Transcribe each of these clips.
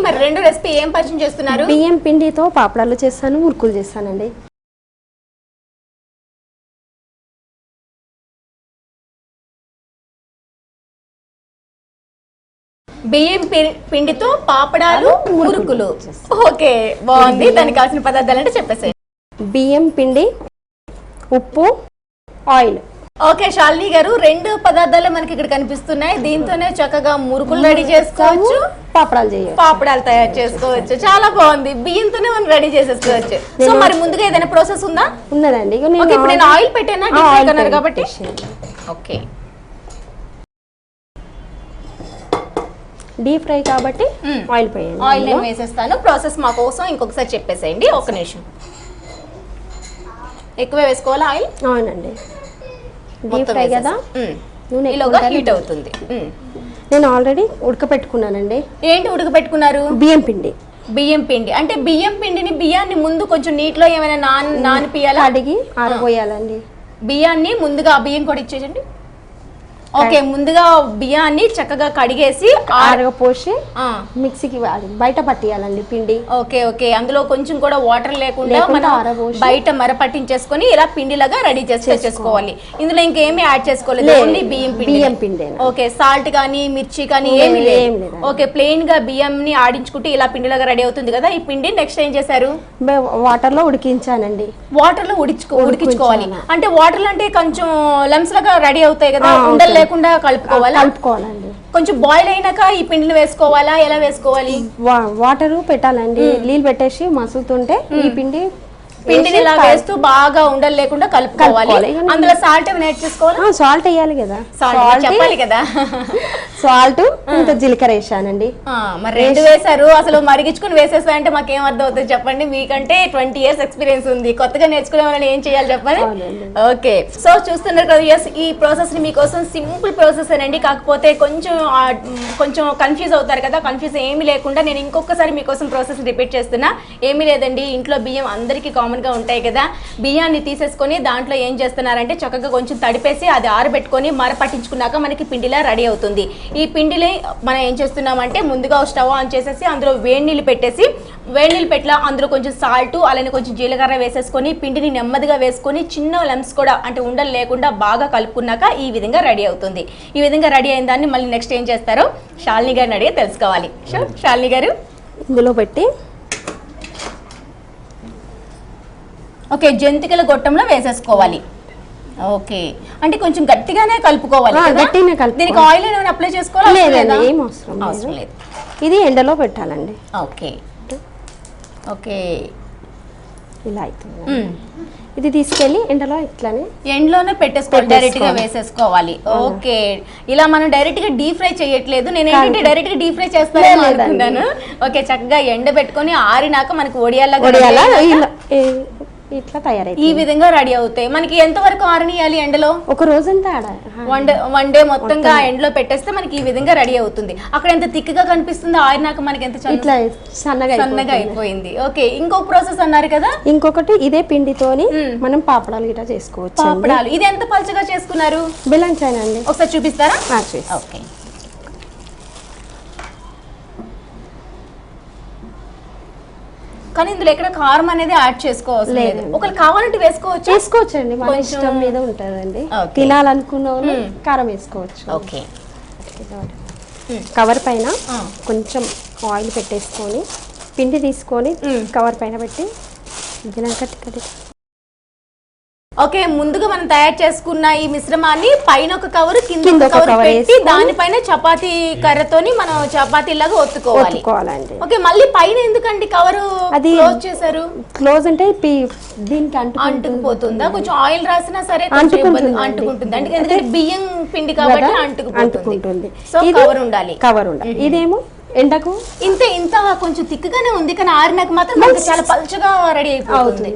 మరి రెండో రెసిపీ ఏం పరిచయం చేస్తున్నారు? బియ్యం పిండితో పాపడాలు చేస్తాను, మురుకులు చేస్తానండి. బియ్యం పిండితో పాపడాలు, మురుకులు. ఓకే, బాగుంది. దానికి కావాల్సిన పదార్థాలు అంటే చెప్పేసాయి. బియ్యం పిండి, ఉప్పు, ఆయిల్. ఓకే శాలిని గారు, రెండు పదార్థాలు మనకి ఇక్కడ కనిపిస్తున్నాయి. దీంతోనే చక్కగా మురుకులు రెడీ చేసుకోవచ్చు, పాపడాలు తయారు చేసుకోవచ్చు. చాలా బాగుంది. బియ్యంతోనే మనం రెడీ చేసేసుకోవచ్చు. సో మరి ముందుగా ఏదైనా ప్రాసెస్ ఉందా? ఉన్నదండి. ఇప్పుడు నేను ఆయిల్ పెట్టాను కాబట్టి ఓకే, డీప్ ఫ్రై కాబట్టి ఆయిల్ పోయండి. ఆయిల్ నేను వేసేస్తాను. ప్రాసెస్ మా కోసం ఇంకొకసారి చెప్పేసేయండి. ఒక నిమిషం. ఎక్కువే వేసుకోవాలా ఆయిల్? అవునండి, డీప్ ఫ్రై కదా, నూనె హీట్ అవుతుంది. నేను ఆల్రెడీ ఉడకపెట్టుకున్నానండి. ఏంటి ఉడకపెట్టుకున్నారు? బియ్యం పిండి. బియ్యం పిండి అంటే బియ్యం పిండిని, బియ్యాన్ని ముందు కొంచెం నీటిలో ఏమైనా నానిపియాలా? అడిగి ఆరబోయాలండి. బియ్యాన్ని ముందుగా, బియ్యం కూడా ఇచ్చేసండి. ఓకే, ముందుగా బియ్యాన్ని చక్కగా కడిగేసి ఆరగపోసి మిక్సీకి బయట పట్టియాలండి పిండి. ఓకే ఓకే, అందులో కొంచెం కూడా వాటర్ లేకుండా మనం బయట మర పట్టించేసుకొని ఇలా పిండిలాగా రెడీ చేసుకోవాలి. ఇందులో ఇంకేమీ యాడ్ చేసుకోలేదు, ఓన్లీ బియ్యం పిండి. ఓకే, సాల్ట్ కానీ మిర్చి కానీ ఏమీ లేదు. ఓకే, ప్లెయిన్ గా బియ్యంని ఆడించుకుంటే ఇలా పిండిలాగా రెడీ అవుతుంది కదా. ఈ పిండి నెక్స్ట్ ఏం చేశారు? వాటర్ లో ఉడికించానండి. వాటర్ లో ఉడికించుకోవాలి అంటే వాటర్ అంటే కొంచెం లమ్స్ లాగా రెడీ అవుతాయి కదా, ఉండలు లేకుండా కలుపుకోవాలండి. కొంచెం బాయిల్ అయినాక ఈ పిండిని వేసుకోవాలా, ఎలా వేసుకోవాలి? వాటర్ పెట్టాలండి. నీళ్ళు పెట్టేసి మసులుతుంటే ఈ పిండిని ఇలా వేస్తూ బాగా ఉండలు లేకుండా కలుపుకోవాలి. అందులో సాల్ట్ ఏమైనా యాడ్ చేసుకోవాలి? సాల్ట్ వేయాలి కదా, చెప్పాలి కదా. సాల్ట్ ఇంత జీలకర్ర వేసానండి. మరి రెండు వేసారు, అసలు మరిగించుకుని వేసేసా అంటే మాకేం అర్థం అవుతుంది చెప్పండి? మీకంటే 20 years ఎక్స్పీరియన్స్ ఉంది, కొత్తగా నేర్చుకునే వాళ్ళని ఏం చేయాలి చెప్పండి? ఓకే, సో చూస్తున్నారు కదా, ఈ ప్రాసెస్ ని మీకోసం సింపుల్ ప్రాసెస్ అండి. కాకపోతే కొంచెం కన్ఫ్యూజ్ అవుతారు కదా. కన్ఫ్యూజ్ ఏమీ లేకుండా నేను ఇంకొకసారి మీకోసం ప్రాసెస్ రిపీట్ చేస్తున్నా. ఏమీ లేదండి, ఇంట్లో బియ్యం అందరికీ కామన్ గా ఉంటాయి కదా. బియ్యాన్ని తీసేసుకొని దాంట్లో ఏం చేస్తున్నారంటే చక్కగా కొంచెం తడిపేసి అది ఆరబెట్టుకొని మర పట్టించుకున్నాక మనకి పిండిలా రెడీ అవుతుంది. ఈ పిండిని మనం ఏం చేస్తున్నామంటే ముందుగా స్టవ్ ఆన్ చేసేసి అందులో వేడి నీళ్ళు పెట్టేసి, వేడి నీళ్ళు పెట్టలా అందులో కొంచెం సాల్ట్ అలానే కొంచెం జీలకర్ర వేసేసుకొని పిండిని నెమ్మదిగా వేసుకొని చిన్న లెమ్స్ కూడా అంటే ఉండలు లేకుండా బాగా కలుపుకున్నాక ఈ విధంగా రెడీ అవుతుంది. ఈ విధంగా రెడీ అయిన దాన్ని మళ్ళీ నెక్స్ట్ ఏం చేస్తారో శాలిని గారిని అడిగి తెలుసుకోవాలి. శాలిని గారు, ఇందులో పెట్టి ఓకే, జంతికల గొట్టంలో వేసేసుకోవాలి. ఓకే, అంటే కొంచెం గట్టిగానే కలుపుకోవాలి. దీనికి ఆయిల్ ఏమైనా అప్లై చేసుకోవాలి? ఏం అవసరం లేదు. ఇది ఎండలో పెట్టాలండి. ఓకే ఓకే, ఇలా అవుతుంది. ఇది తీసుకెళ్ళి ఎండలోనే పెట్టేసుకోవాలి, డైరెక్ట్ గా వేసేసుకోవాలి. ఓకే, ఇలా మనం డైరెక్ట్ గా డీప్ ఫ్రై చేయట్లేదు. నేను ఏంటంటే డైరెక్ట్ గా డీప్ ఫ్రై చేస్తాను అనుకున్నాను. ఓకే, చక్కగా ఎండ పెట్టుకొని ఆరినాక మనకి ఒడియాలా ఇట్లా తయారై ఈ విధంగా రెడీ అవుతాయి. మనకి ఎంత వరకు ఆరనియాలి ఎండలో? ఒక రోజంతా వన్ డే మొత్తంగా ఎండలో పెట్టేస్తే మనకి ఈ విధంగా రెడీ అవుతుంది. అక్కడ ఎంత థిక్గా కనిపిస్తుంది, ఆరినాక మనకి ఎంత సన్నగా అయిపోయింది. ఓకే, ఇంకొక ప్రాసెస్ అన్నారు కదా. ఇంకొకటి ఇదే పిండితోని మనం పాపడాలు గిట్లా చేసుకోవచ్చు. పాపడాలు ఇది ఎంత పలుచగా చేసుకున్నారు? బెల్లం చాయ్ అండి, ఒకసారి చూపిస్తారా? ఓకే, కానీ ఇందులో ఎక్కడ కారం అనేది యాడ్ చేసుకోవచ్చు లేదు. ఒకరు కావాలంటే వేసుకోవచ్చండి, మన ఇష్టం మీద ఉంటుందండి. తినాలనుకున్న వాళ్ళు కారం వేసుకోవచ్చు. ఓకే, కవర్ పైన కొంచెం ఆయిల్ పెట్టేసుకొని పిండి తీసుకొని కవర్ పైన పెట్టి ఓకే, ముందుగా మనం తయారు చేసుకున్న ఈ మిశ్రమాన్ని పైన ఒక కవర్ కింద ఒక కవర్ పెట్టి దానిపైన చపాతీ కర్రతోని మనం చపాతీ లాగా ఒత్తుకోవాలి. ఓకే, మళ్ళీ పైన ఎందుకండి కవర్ క్లోజ్ చేశారు? క్లోజ్ అంటే దీనికి అంటుకుపోతుందా? కొంచెం ఆయిల్ రాసినా సరే అంటుకుంటుంది అంటే ఎందుకంటే బియ్యం పిండి కాబట్టి అంటుకుంటుంది. సో కవర్ ఉండాలి. ఇదేమో ఎండకు ఇంత కొంచెం తిక్కుగానే ఉంది, కానీ ఆరినాక మాత్రం చాలా పలుచగా రెడీ అయిపోతుంది.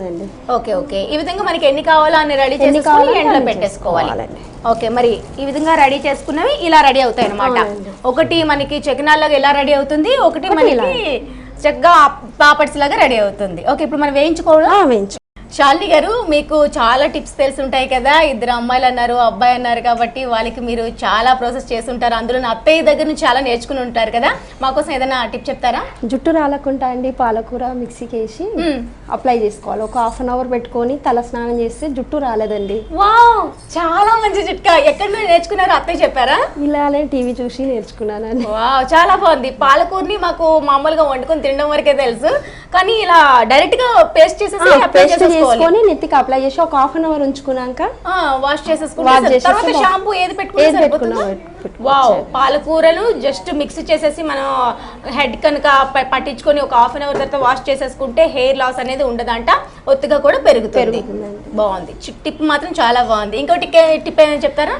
ఓకే ఓకే, ఈ విధంగా మనకి ఎన్ని కావాలో అన్ని రెడీ చేసుకొని ఎండలో పెట్టేసుకోవాలి. ఓకే, మరి ఈ విధంగా రెడీ చేసుకున్నవి ఇలా రెడీ అవుతాయి అన్నమాట. ఒకటి మనకి చకినాల్లాగా ఇలా రెడీ అవుతుంది, ఒకటి మనకి చక్కగా పాపడ్స్ లాగా రెడీ అవుతుంది. ఓకే, ఇప్పుడు మనం వేయించుకోవాలి. శాలిని గారు, మీకు చాలా టిప్స్ తెలిసి ఉంటాయి కదా, ఇద్దరు అమ్మాయిలు అన్నారు, అబ్బాయి అన్నారు, కాబట్టి వాళ్ళకి మీరు చాలా ప్రాసెస్ చేసి ఉంటారు, అందులో నా అత్తయ్య దగ్గర నుంచి చాలా నేర్చుకుని ఉంటారు కదా, మాకోసం ఏదైనా టిప్ చెప్తారా? జుట్టు రాలకుండా అండి పాలకూర మిక్సీకి వేసి అప్లై చేసుకోవాలి. ఒక 1/2 అవర్ పెట్టుకొని తల స్నానం చేస్తే జుట్టు రాలేదండి. వావ్, చాలా మంచి చిట్కా. ఎక్కడ నుండి నేర్చుకున్నారు? అత్తయ్య చెప్పారా? ఇలానే టీవీ చూసి నేర్చుకున్నానండి. వావ్, చాలా బాగుంది. పాలకూరని మాకు మామూలుగా వండుకొని తినడం వరకే తెలుసు, కానీ ఇలా డైరెక్ట్ గా పేస్ట్ చేసేసి అప్లై చేసుకొని నెత్తికి అప్లై చేసి ఒక 1/2 అవర్ ఉంచుకున్నాక వాష్ చేసేసుకుంటే తర్వాత షాంపూ ఏది పెట్టుకున్నా. వావ్, పాలకూరలు జస్ట్ మిక్స్ చేసేసి మనం హెడ్ కనుక పట్టించుకొని ఒక 1/2 అవర్ తర్వాత వాష్ చేసేసుకుంటే హెయిర్ లాస్ అనేది ఉండదంట, ఒత్తుగా కూడా పెరుగుతుంది. బాగుంది, టిప్ మాత్రం చాలా బాగుంది. ఇంకోటి టిప్ ఏమైనా చెప్తారా?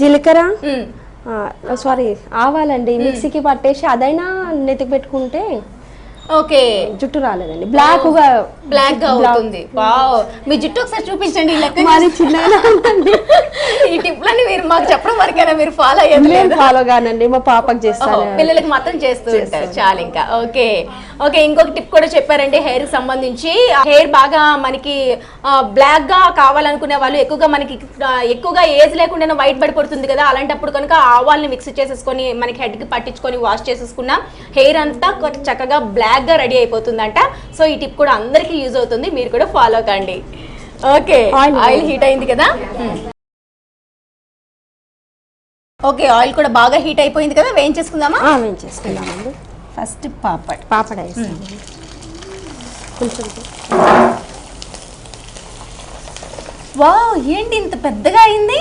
జీలకర్ర సారీ ఆవాలండి మిక్సీకి పట్టేసి అదైనా నెత్తికి పెట్టుకుంటే ఓకే, జుట్టు రాలేదండి, బ్లాక్ గా అవుతుంది. వావ్, మీ జుట్టు ఒకసారి చూపించండి. ఈ టిప్లని మీరు మాకు చెప్పడం వరకేనా మీరు ఫాలో అయ్యేది? ఫాలో గానండి, మా పాపకి చేస్తాను, పిల్లలకి మాత్రం చేస్తూ ఉంటారు. చాలు ఇంకా. ఓకే ఓకే, ఇంకొక టిప్ కూడా చెప్పారండి హెయిర్ కి సంబంధించి. హెయిర్ బాగా మనకి బ్లాక్ గా కావాలనుకునే వాళ్ళు, ఎక్కువగా ఏజ్ లేకుండా వైట్ పడిపోతుంది కదా, అలాంటప్పుడు కనుక ఆవాల్ని మిక్స్ చేసేసుకొని మనకి హెడ్ కి పట్టించుకొని వాష్ చేసేసుకున్నా హెయిర్ అంతా చక్కగా బ్లాక్ గా రెడీ అయిపోతుందంట. సో ఈ టిప్ కూడా అందరికీ యూజ్ అవుతుంది, మీరు కూడా ఫాలో కండి. ఓకే, ఆయిల్ హీట్ అయింది కదా. ఓకే, ఆయిల్ కూడా బాగా హీట్ అయిపోయింది కదా, వేయించేసుకుందామా? వేయించేసుకుందామండి. ఫస్ట్ పాపడ్ వేస్తాం కొంచెం. వావ్, ఏంటి ఇంత పెద్దగా అయింది?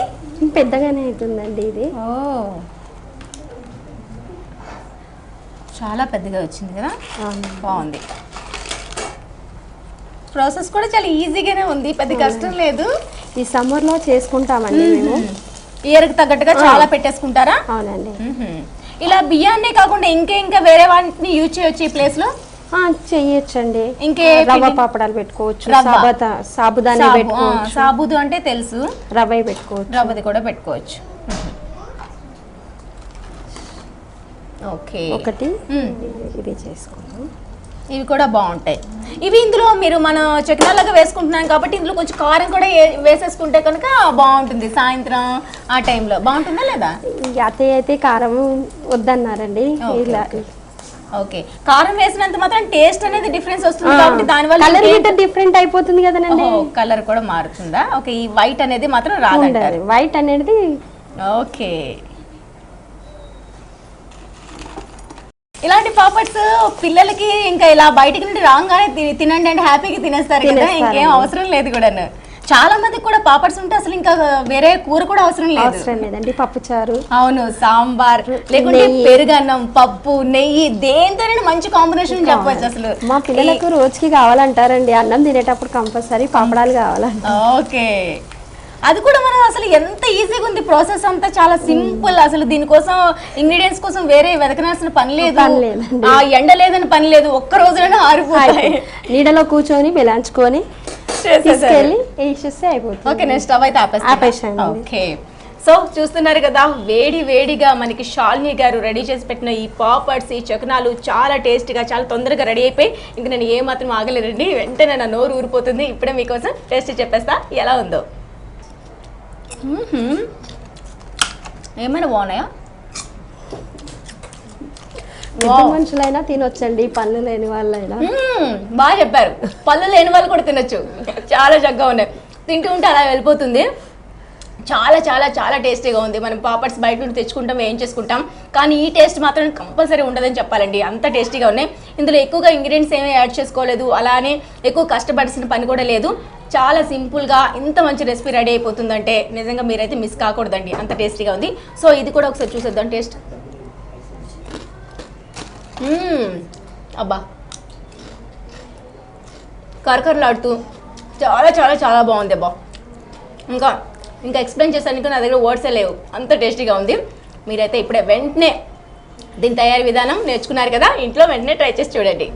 పెద్దగానే అవుతుందండి ఇది. ఓ, చాలా పెద్దగా వచ్చింది కదా, బాగుంది. ప్రాసెస్ కూడా చాలా ఈజీగానే ఉంది, పెద్ద కష్టం లేదు. ఈ సమ్మర్ లో చేసుకుంటామండి మేము. ఇయర్కి తగ్గట్టుగా చాలా పెట్టేసుకుంటారా? అవునండి. ఇలా బియ్యాన్నే కాకుండా ఇంకా వేరే వాటిని యూజ్ చేయొచ్చు ఈ ప్లేస్ లో? చెయ్యొచ్చండి. ఇంకే రవ్వ పాపడాలు పెట్టుకోవచ్చు, సాబుదాని పెట్టుకోవచ్చు. సాబుదు అంటే తెలుసు, రవ్వ పెట్టుకోవచ్చు, రవ్వది కూడా పెట్టుకోవచ్చు. ఓకే, ఒకటి ఇది చేసుకుందాం. ఇవి కూడా బాగుంటాయి. ఇవి ఇందులో మనం చకినాలాగా వేసుకుంటున్నాం కాబట్టి ఇందులో కొంచెం కారం కూడా వేసేసుకుంటే కనుక బాగుంటుంది. సాయంత్రం ఆ టైంలో బాగుంటుందా లేదా? అత్తయ్య అయితే కారం వద్దన్నారండి. ఇలా ఓకే, కారం వేసినంత మాత్రం టేస్ట్ అనేది డిఫరెన్స్ వస్తుంది కాబట్టి దానివల్ల కలర్ డిఫరెంట్ అయిపోతుంది కదండి. కలర్ కూడా మారుతుందా? ఓకే, ఈ వైట్ అనేది మాత్రం రాదంటారు. వైట్ అనేది ఓకే. ఇలాంటి పాపడ్స్ పిల్లలకి ఇంకా ఇలా బయటికి నుండి రాగానే తినండి అంటే హ్యాపీగా తినేస్తారు కదా, ఇంకేం అవసరం లేదు కూడా. చాలా మందికి కూడా పాపడ్స్ ఉంటే అసలు ఇంకా వేరే కూర కూడా అవసరం లేదండి. పప్పు చారు, అవును, సాంబార్, లేకుంటే పెరుగన్నం, పప్పు, నెయ్యి, దేంతోనైనా మంచి కాంబినేషన్ చెప్పవచ్చు. అసలు మా పిల్లలకు రోజుకి కావాలంటారండి, అన్నం తినేటప్పుడు కంపల్సరీ పాపడాలు కావాలంట. ఓకే, అది కూడా మనం అసలు ఎంత ఈజీగా ఉంది ప్రాసెస్ అంతా, చాలా సింపుల్. అసలు దీనికోసం ఇంగ్రీడియంట్స్ కోసం వేరే వెతకనాల్సిన పని లేదు, ఆ ఎండ లేదని పని లేదు, ఒక్క రోజులోనే ఆరిపోతాయి. నీడలో కూర్చొని బెలాంచుకొని అయిపోతుంది. ఓకే, నెక్స్ట్ స్టవ్ అయితే ఆపేస్తాను. ఓకే, సో చూస్తున్నారు కదా, వేడిగా మనకి శాలిని గారు రెడీ చేసి పెట్టిన ఈ పాపడ్స్, ఈ చకనాలు చాలా టేస్టీగా చాలా తొందరగా రెడీ అయిపోయి ఇంక నేను ఏమాత్రం ఆగలేదండి, వెంటనే నా నోరు ఊరిపోతుంది. ఇప్పుడే మీకోసం టేస్ట్ చెప్పేస్తా ఎలా ఉందో. ఏమైనా బాగున్నాయా? మనుషులైనా తినొచ్చండి, పళ్ళు లేని వాళ్ళైనా. బాగా చెప్పారు, పళ్ళు లేని వాళ్ళు కూడా తినొచ్చు. చాలా చక్కగా ఉన్నాయి, తింటూ ఉంటే అలా వెళ్ళిపోతుంది. చాలా చాలా చాలా టేస్టీగా ఉంది. మనం పాపడ్స్ బయట నుండి తెచ్చుకుంటాం, ఏం చేసుకుంటాం, కానీ ఈ టేస్ట్ మాత్రం కంపల్సరీ ఉండదని చెప్పాలండి, అంత టేస్టీగా ఉన్నాయి. ఇందులో ఎక్కువగా ఇంగ్రీడియంట్స్ ఏమీ యాడ్ చేసుకోలేదు, అలానే ఎక్కువ కష్టపడాల్సిన పని కూడా లేదు. చాలా సింపుల్గా ఇంత మంచి రెసిపీ రెడీ అయిపోతుందంటే నిజంగా మీరైతే మిస్ కాకూడదండి, అంత టేస్టీగా ఉంది. సో ఇది కూడా ఒకసారి చూసేద్దాం టేస్ట్. అబ్బా, కరకరలాడుతూ చాలా చాలా చాలా బాగుంది అబ్బా. ఇంకా ఎక్స్ప్లెయిన్ చేసానికి నా దగ్గర వర్డ్సే లేవు, అంత టేస్టీగా ఉంది. మీరైతే ఇప్పుడే వెంటనే దీని తయారీ విధానం నేర్చుకున్నారు కదా, ఇంట్లో వెంటనే ట్రై చేసి చూడండి.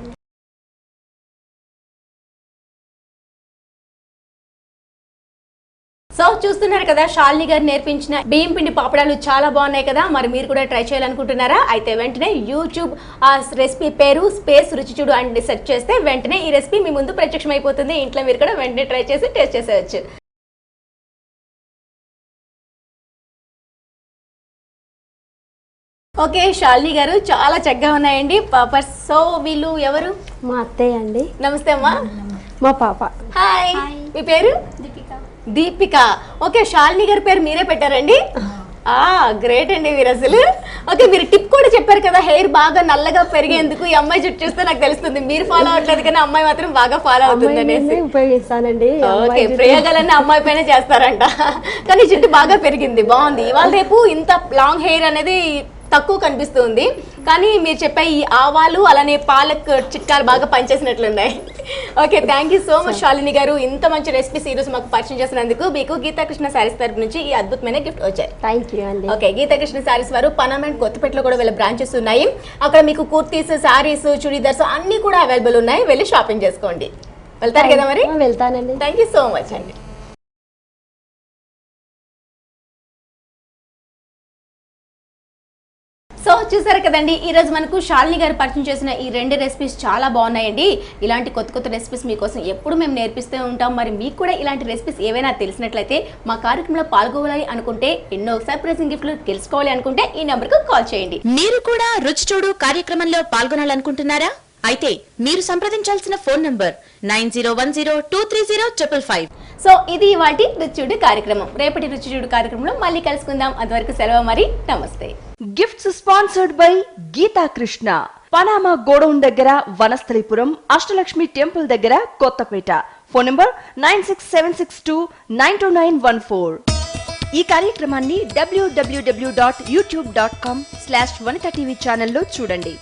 సో చూస్తున్నారు కదా, శాలిని గారు నేర్పించిన బియ్యం పిండి పాపడాలు చాలా బాగున్నాయి కదా. మరి మీరు కూడా ట్రై చేయాలనుకుంటున్నారా? అయితే వెంటనే యూట్యూబ్ ఆ రెసిపీ పేరు స్పేస్ రుచి చూడు అని సెర్చ్ చేస్తే వెంటనే ఈ రెసిపీ మీ ముందు ప్రత్యక్షం అయిపోతుంది. ఇంట్లో మీరు కూడా వెంటనే ట్రై చేసి టేస్ట్ చేసేయచ్చు. ఓకే, శాలిని గారు చాలా చక్కగా ఉన్నాయండి పాపర్స్. సో వీళ్ళు ఎవరు? మా అత్తయ్య అండి. నమస్తే అమ్మా. మా పాప. హాయ్, మీ పేరు? దీపిక. ఓకే, శాలిని గారి పేరు మీరే పెట్టారండి? గ్రేట్ అండి మీరు అసలు. ఓకే, మీరు టిప్ కూడా చెప్పారు కదా, హెయిర్ బాగా నల్లగా పెరిగేందుకు. ఈ అమ్మాయి జుట్టు చూస్తే నాకు తెలుస్తుంది మీరు ఫాలో అవట్లేదు కానీ అమ్మాయి మాత్రం బాగా ఫాలో అవుతుంది అనేసి ఉపయోగిస్తానండి. ఓకే, ప్రయోగాలన్నీ అమ్మాయి పైన చేస్తారంట. కానీ జుట్టు బాగా పెరిగింది, బాగుంది. ఇవాళ రేపు ఇంత లాంగ్ హెయిర్ అనేది తక్కువ కనిపిస్తుంది. కానీ మీరు చెప్పే ఈ ఆవాలు అలానే పాలక్ చిట్కాలు బాగా పనిచేసినట్లున్నాయి. Okay, thank you so much Shalini గారు. ఇంత మంచి రెసిపీస్ ఈ రోజు మాకు పరిచయం చేసినందుకు. మీకు గీతాకృష్ణ శారీస్ తరపు నుంచి ఈ అద్భుతమైన గిఫ్ట్ వచ్చాయి. థ్యాంక్ యూ అండి. ఓకే, గీతాకృష్ణ శారీస్ వారు పనామెంట్ కొత్తపేటలో కూడా వీళ్ళ బ్రాంచెస్ ఉన్నాయి. అక్కడ మీకు కుర్తీస్, శారీస్, చుడీదార్స్ అన్ని కూడా అవైలబుల్ ఉన్నాయి. వెళ్ళి షాపింగ్ చేసుకోండి. వెళ్తారు కదా మరి? వెళ్తానండి. థ్యాంక్ యూ సో మచ్ అండి. సో చూసారు కదండి, ఈ రోజు మనకు శాలిని గారు పరిచయం చేసిన ఈ 2 రెసిపీస్ చాలా బాగున్నాయండి. ఇలాంటి కొత్త కొత్త రెసిపీస్ మీకోసం ఎప్పుడు మేము నేర్పిస్తూ ఉంటాం. మరి మీకు కూడా ఇలాంటి రెసిపీస్ ఏవైనా తెలిసినట్లయితే మా కార్యక్రమంలో పాల్గొనాలి అనుకుంటే, ఎన్నో సర్ప్రైజింగ్ గిఫ్ట్లు తెలుసుకోవాలి అనుకుంటే ఈ నెంబర్కు కాల్ చేయండి. మీరు కూడా రుచి చూడు కార్యక్రమంలో పాల్గొనాలనుకుంటున్నారా? అయితే మీరు సంప్రదించాల్సిన ఫోన్ నంబర్ 9010230555. సో ఇది వాటి రుచిచూడు కార్యక్రమం. రేపటి రుచిచూడు కార్యక్రమంలో మళ్ళీ కలుసుకుందాం. అంతవరకు సెలవు మరి, నమస్తే. Gifts sponsored by Geetha Krishna, Panama godown దగ్గర, వనస్థలిపురం, అష్టలక్ష్మి టెంపుల్ దగ్గర, కొత్తపేట. Phone number 9676292914. ఈ కార్యక్రమాన్ని www.youtube.com/vanitha TV ఛానల్లో చూడండి.